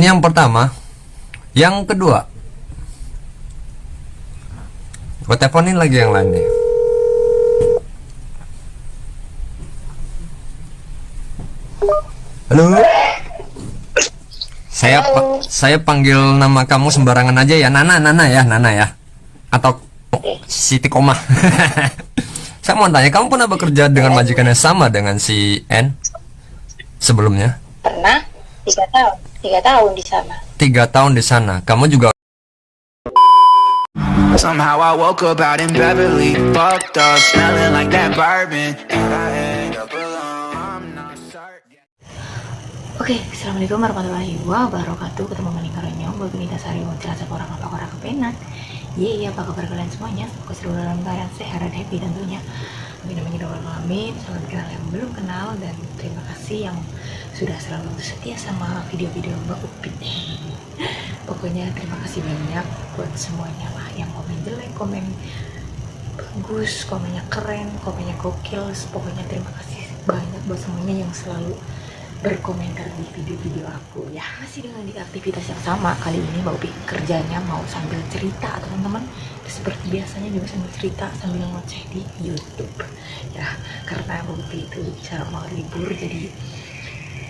Ini yang pertama. Yang kedua, gue teleponin lagi yang lain nih. Halo. Saya panggil nama kamu sembarangan aja ya, Nana ya. Atau Siti Koma. Saya mau tanya, kamu pernah bekerja dengan majikan yang sama dengan si N sebelumnya? Pernah 3 tahun 3 tahun di sana. 3 tahun di sana. Kamu juga. Somehow I woke up out in Beverly, fucked up, smelling like that bourbon, and I end up alone. I'm not certain. Oke, assalamualaikum warahmatullahi wabarakatuh. Ketemu meninggalnya Baginda Sari Wajah orang apa orang kepenak. Apa kabar kalian semuanya? Semoga selalu dalam keadaan sehat dan happy tentunya. Amin amin. Salam kenal yang belum kenal, dan terima kasih yang sudah selalu setia sama video-video Mbak Upit. Pokoknya terima kasih banyak buat semuanya lah, yang komen jelek, komen bagus, komennya keren, komennya gokil. Pokoknya terima kasih banyak buat semuanya yang selalu berkomentar di video-video aku ya. Masih dengan di aktivitas yang sama kali ini, Mbak Upi kerjanya mau sambil cerita teman-teman, seperti biasanya juga sambil cerita sambil ngoceh di YouTube ya, karena Mbak Upi itu jarang banget libur, jadi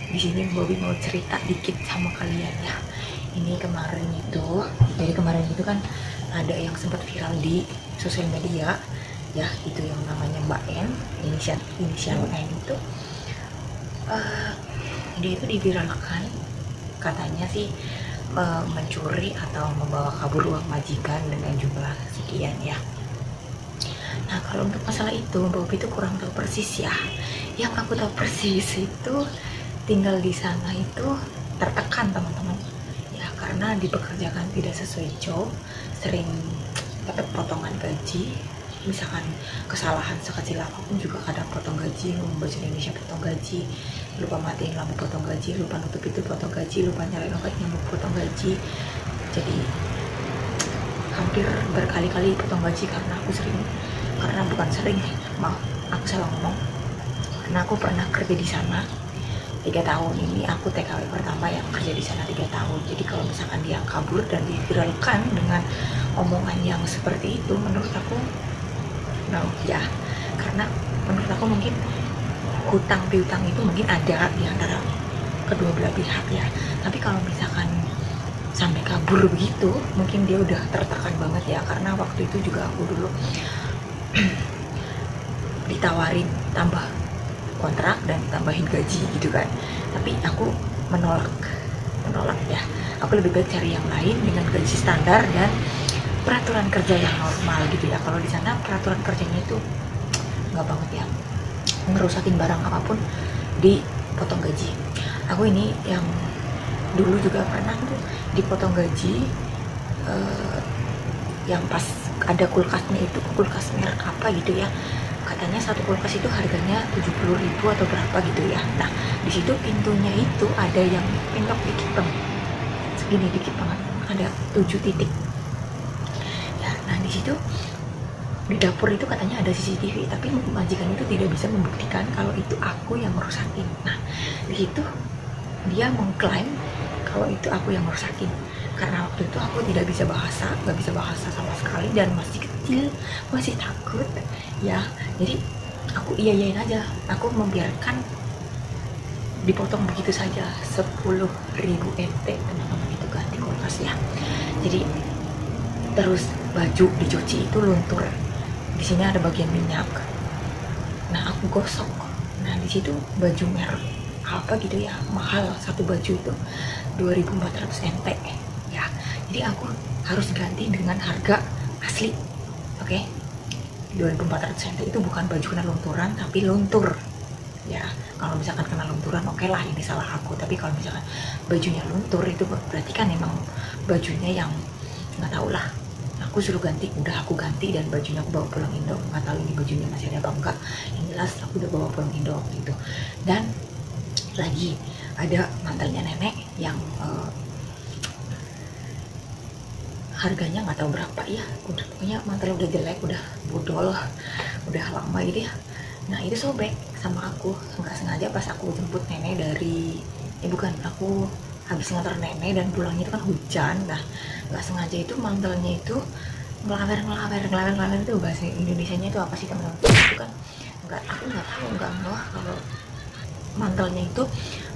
di sini Mbak Upi mau cerita dikit sama kalian ya. Ini kemarin itu kan ada yang sempat viral di sosial media ya, itu yang namanya Mbak N, inisial N itu. Dia itu diviralkan katanya sih mencuri atau membawa kabur uang majikan dengan jumlah sekian ya. Nah, kalau untuk masalah itu Mbak Upi itu kurang tahu persis ya. Yang aku tahu persis itu tinggal di sana itu tertekan teman-teman ya, karena dipekerjakan tidak sesuai job, sering dapat potongan gaji. Misalkan kesalahan sekecil apapun juga kadang potong gaji, bahasa Indonesia potong gaji, lupa matiin lampu potong gaji, lupa nutup itu potong gaji, lupa nyalain obat nyamuk potong gaji. Jadi hampir berkali-kali potong gaji karena aku salah ngomong, karena aku pernah kerja di sana 3 tahun. Ini aku TKW pertama yang kerja di sana 3 tahun. Jadi kalau misalkan dia kabur dan diviralkan dengan omongan yang seperti itu, menurut aku ya, karena menurut aku mungkin hutang piutang itu mungkin ada di antara kedua belah pihak ya. Tapi kalau misalkan sampai kabur begitu, mungkin dia udah tertekan banget ya, karena waktu itu juga aku dulu ditawarin tambah kontrak dan tambahin gaji gitu kan, tapi aku menolak ya. Aku lebih baik cari yang lain dengan gaji standar dan peraturan kerja yang normal gitu ya. Kalau di sana peraturan kerjanya itu nggak banget ya, ngerusakin barang apapun dipotong gaji. Aku ini yang dulu juga pernah tuh dipotong gaji, yang pas ada kulkasnya itu, kulkas merek apa gitu ya, katanya satu kulkas itu harganya 70.000 atau berapa gitu ya. Nah, di situ pintunya itu ada yang pintok dikit banget, segini dikit banget, ada 7 titik. Nah, di situ di dapur itu katanya ada CCTV, tapi majikan itu tidak bisa membuktikan kalau itu aku yang merusakin. Nah, di situ dia mengklaim kalau itu aku yang merusakin, karena waktu itu aku nggak bisa bahasa sama sekali, dan masih kecil, masih takut ya. Jadi aku iyain aja, aku membiarkan dipotong begitu saja 10.000 NT teman-teman, itu ganti kulkas ya. Jadi terus baju dicuci itu luntur, di sini ada bagian minyak. Nah, aku gosok. Nah, di situ baju merek apa gitu ya, mahal, satu baju itu 2.400 NT ya. Jadi aku harus ganti dengan harga asli. Oke, 2.400 NT itu bukan baju kena lunturan, tapi luntur ya. Kalau misalkan kena lunturan, oke lah, ini salah aku. Tapi kalau misalkan bajunya luntur, itu berarti kan emang bajunya yang nggak tahu lah. Aku suruh ganti, udah aku ganti, dan bajunya aku bawa pulang Indo. Nggak tahu ini bajunya masih ada apa enggak, yang jelas aku udah bawa pulang Indo gitu. Dan lagi ada mantelnya nenek yang harganya nggak tahu berapa ya, udah pokoknya mantelnya udah jelek, udah bodol, udah lama gitu ya. Nah, itu sobek sama aku nggak sengaja pas aku jemput nenek dari bukan, aku habis nganter nenek dan pulangnya itu kan hujan. Nah nggak sengaja itu mantelnya itu ngelawer itu bahasa Indonesianya itu apa sih teman-teman? Itu kan aku nggak tahu, nggak ngeh kalau mantelnya itu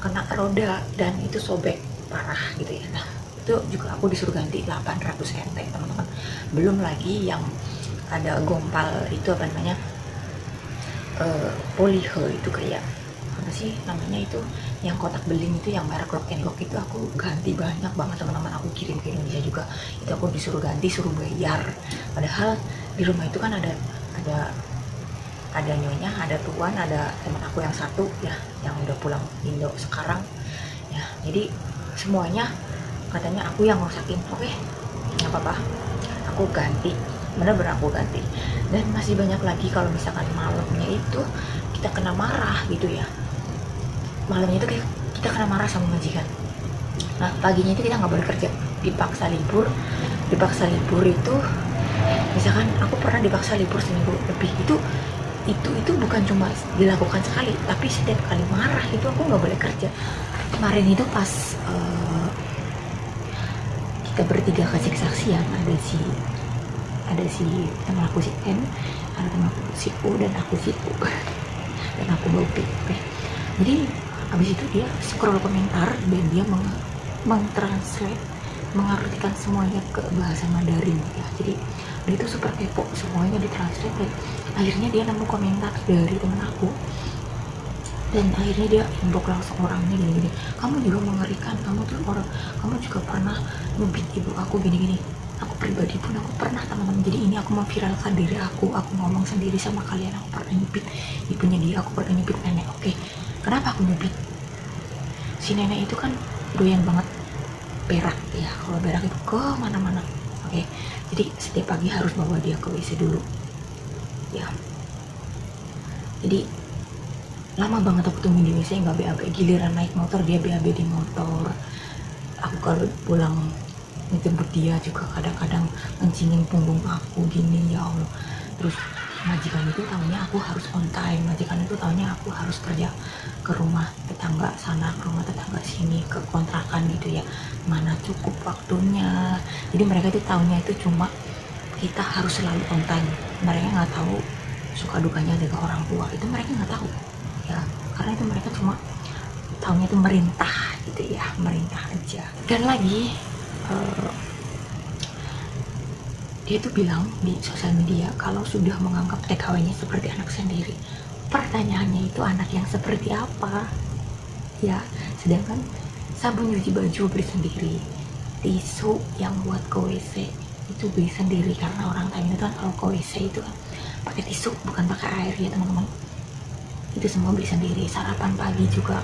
kena roda dan itu sobek parah gitu ya. Nah itu juga aku disuruh ganti 800 NT teman-teman, belum lagi yang ada gompal itu apa namanya, polihe itu kayak apa sih namanya itu, yang kotak beling itu yang merek Lock and Lock itu aku ganti banyak banget teman-teman, aku kirim ke Indonesia juga, itu aku disuruh ganti, suruh bayar. Padahal di rumah itu kan ada nyonya, ada tuan, ada teman aku yang satu ya, yang udah pulang Indo sekarang ya, jadi semuanya katanya aku yang ngosakin. Oke, nggak apa-apa, aku ganti, bener-bener aku ganti. Dan masih banyak lagi kalau misalkan malamnya itu kita kena marah gitu ya, malamnya itu kita kena marah sama majikan. Nah paginya itu kita nggak boleh kerja, dipaksa libur itu misalkan aku pernah dipaksa libur seminggu lebih. Itu bukan cuma dilakukan sekali, tapi setiap kali marah itu aku nggak boleh kerja. Kemarin itu pas kita bertiga kasih kesaksian, ada si teman aku si N, ada teman aku si U, dan aku si U dan aku mau P. Jadi habis itu dia scroll komentar dan dia mentranslate, mengartikan semuanya ke bahasa Mandarin ya. Jadi dia itu super kepo, semuanya ditranslate, dan akhirnya dia nemu komentar dari temen aku, dan akhirnya dia inbox langsung orangnya gini-gini, kamu juga mengerikan, kamu juga pernah ngebit ibu aku gini-gini. Aku pribadi pun aku pernah teman-teman, jadi ini aku memviralkan diri aku ngomong sendiri sama kalian, aku pernah nyebit ibunya dia, aku pernah nyebit nenek. Oke, kenapa aku nyebit? Si nenek itu kan doyan banget berak ya, kalau berak itu ke mana-mana. Oke, jadi setiap pagi harus bawa dia ke WC dulu ya. Jadi lama banget aku tungguin di WC nggak BAB, giliran naik motor dia BAB di motor. Aku kalau pulang ngejemput dia juga kadang-kadang ngencingin punggung aku gini, ya Allah. Terus majikan itu taunya aku harus on time, majikan itu taunya aku harus kerja ke rumah tetangga sana, ke rumah tetangga sini, ke kontrakan gitu ya, mana cukup waktunya. Jadi mereka itu taunya itu cuma kita harus selalu on time, mereka nggak tahu suka dukanya ada ke orang tua, itu mereka nggak tahu ya, karena itu mereka cuma taunya itu merintah gitu ya, merintah aja. Dan lagi dia tuh bilang di sosial media kalau sudah menganggap TKW-nya seperti anak sendiri. Pertanyaannya itu anak yang seperti apa ya? Sedangkan sabun cuci baju beli sendiri, tisu yang buat ke WC itu beli sendiri, karena orang Thailand itu kan kalau ke WC itu kan pakai tisu bukan pakai air ya teman-teman. Itu semua beli sendiri. Sarapan pagi juga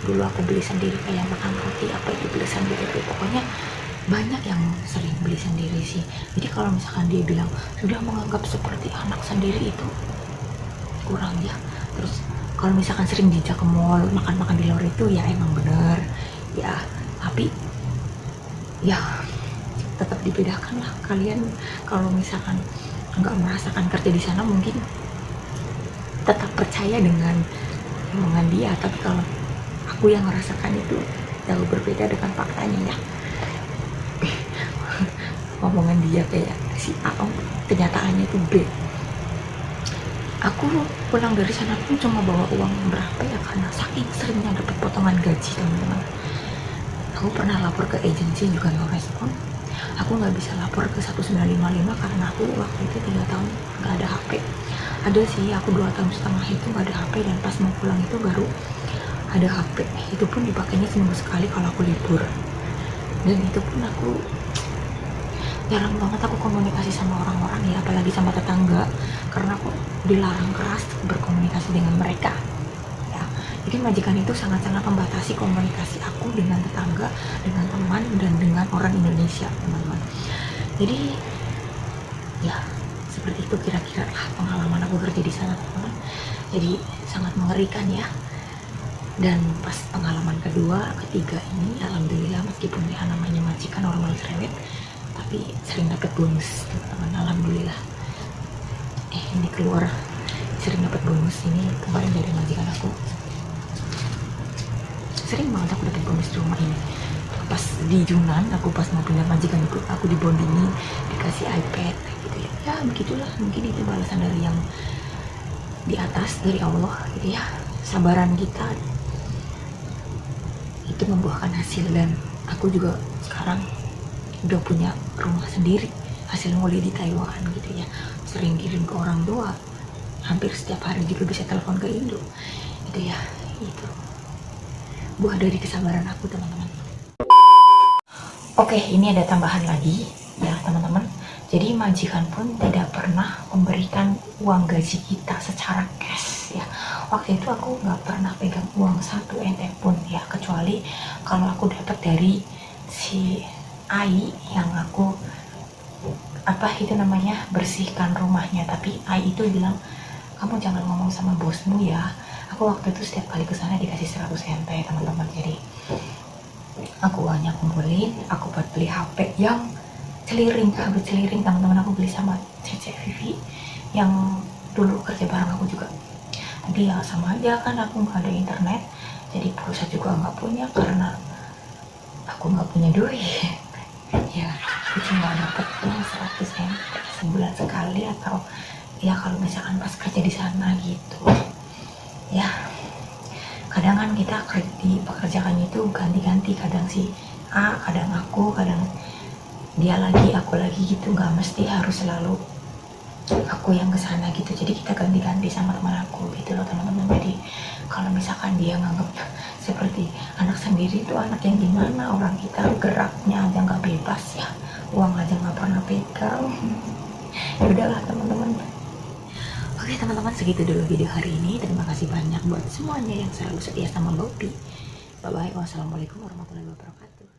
dulu aku beli sendiri, kayak makan roti apa itu beli sendiri. Pokoknya banyak yang sering beli sendiri sih. Jadi kalau misalkan dia bilang sudah menganggap seperti anak sendiri itu kurang ya. Terus kalau misalkan sering dijak ke mall, makan-makan di luar itu ya emang bener ya, tapi ya tetap dibedakan lah. Kalian kalau misalkan nggak merasakan kerja di sana mungkin tetap percaya dengan omongan dia, tapi kalau aku yang merasakan itu jauh berbeda dengan faktanya ya. Omongan dia kayak si A, kenyataannya itu B. Aku pulang dari sana pun cuma bawa uang berapa ya, karena saking seringnya dapat potongan gaji teman-teman. Aku pernah lapor ke agensi juga nggak respon. Aku nggak bisa lapor ke 1955 karena aku waktu itu 3 tahun nggak ada HP. Ada sih, aku 2 tahun setengah itu nggak ada HP, dan pas mau pulang itu baru ada HP. Itu pun dipakainya seminggu sekali kalau aku libur. Dan itu pun aku jarang banget aku komunikasi sama orang-orang ya, apalagi sama tetangga, karena aku dilarang keras berkomunikasi dengan mereka ya. Jadi majikan itu sangat-sangat membatasi komunikasi aku dengan tetangga, dengan teman, dan dengan orang Indonesia teman-teman. Jadi ya seperti itu kira-kira lah pengalaman aku kerja di sana teman-teman. Jadi sangat mengerikan ya. Dan pas pengalaman kedua, ketiga ini alhamdulillah, meskipun ya namanya majikan normal cerewet, tapi sering dapat bonus teman-teman, alhamdulillah. Ini keluar sering dapat bonus ini kemarin dari majikan aku. Sering banget aku dapat bonus di rumah ini. pas di Junan, aku pas mau pindah majikan itu aku dibondingin, dikasih iPad gitu ya. Ya begitulah, mungkin itu balasan dari yang di atas, dari Allah gitu ya. Sabaran kita itu membuahkan hasil, dan aku juga sekarang udah punya rumah sendiri hasil nguli di Taiwan gitu ya. Sering kirim ke orang tua, hampir setiap hari juga bisa telepon ke Indo gitu ya. Itu buah dari kesabaran aku, teman-teman. Oke, ini ada tambahan lagi ya teman-teman. Jadi majikan pun tidak pernah memberikan uang gaji kita secara cash ya. Waktu itu aku nggak pernah pegang uang 1 ente pun ya, kecuali kalau aku dapat dari si Ai yang aku apa itu namanya bersihkan rumahnya. Tapi Ai itu bilang, kamu jangan ngomong sama bosmu ya. Aku waktu itu setiap kali kesana dikasih 100 ente teman-teman. Jadi aku uangnya kumpulin, aku buat beli HP yang celiring, HP celiring teman-teman. Aku beli sama Cece Vivi yang dulu kerja bareng aku juga. Tapi ya sama aja kan, aku nggak ada internet, jadi pulsa juga nggak punya karena aku nggak punya duit. Ya aku cuma dapat 100 ente sebulan sekali, atau ya kalau misalkan pas kerja di sana gitu ya. Kadang kan kita di pekerjaan itu ganti-ganti, kadang si A, kadang aku, kadang dia lagi, aku lagi gitu. Nggak mesti harus selalu aku yang kesana gitu. Jadi kita ganti-ganti sama teman aku gitu loh teman-teman. Jadi kalau misalkan dia nganggap seperti anak sendiri itu anak yang gimana, orang kita geraknya aja nggak bebas ya, uang aja nggak pernah pegang. Ya udahlah teman-teman. Oke teman-teman, segitu dulu video hari ini. Terima kasih banyak buat semuanya yang selalu setia sama Bobby. Bye bye. Wassalamualaikum warahmatullahi wabarakatuh.